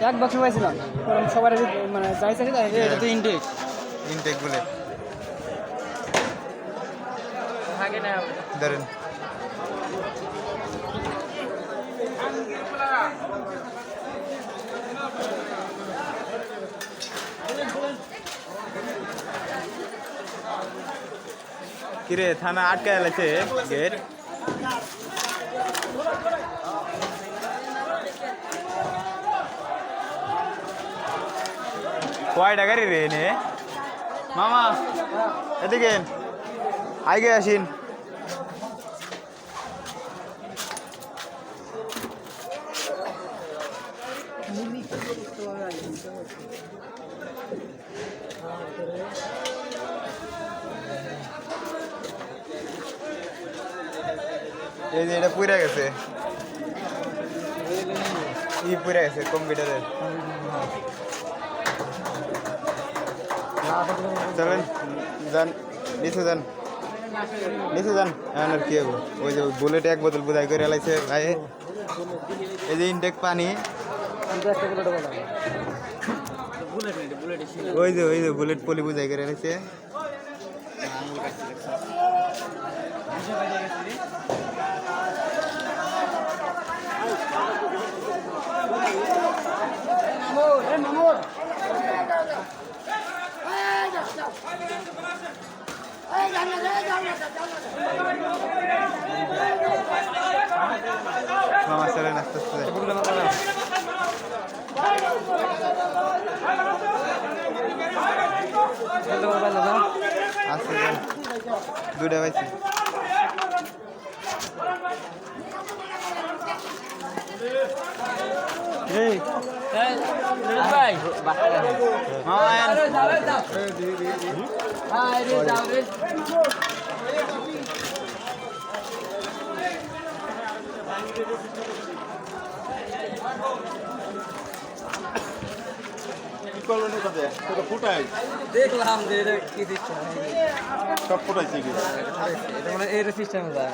এক বক্স পাইছিলাম সবার মানে চাইছে এটা তো ইনটেক ইনটেক বলে ধরেন কিরে থানা আটকায় লাগছে গেট কয়টা গাড়ি রে নে মামা এদিকে আগে আসিন এই যে এটা পুড়ে গেছে পুড়ে গেছে কম্পিউটারের চলেন যান নিচে যান নিচে যান আর কি হবো ওই যে বুলেট এক বোতল বোঝাই করে লাইছে ভাই এই যে ইনটেক পানি ওই যে বুলেট পলি বুঝাই করে লাইছে মামা চলেন আস্তে আস্তে আস্তে দুটা পাইছি দেখলাম যে এটা কি দিচ্ছে সব ফুটাইছি এটা মানে এর সিস্টেম যায়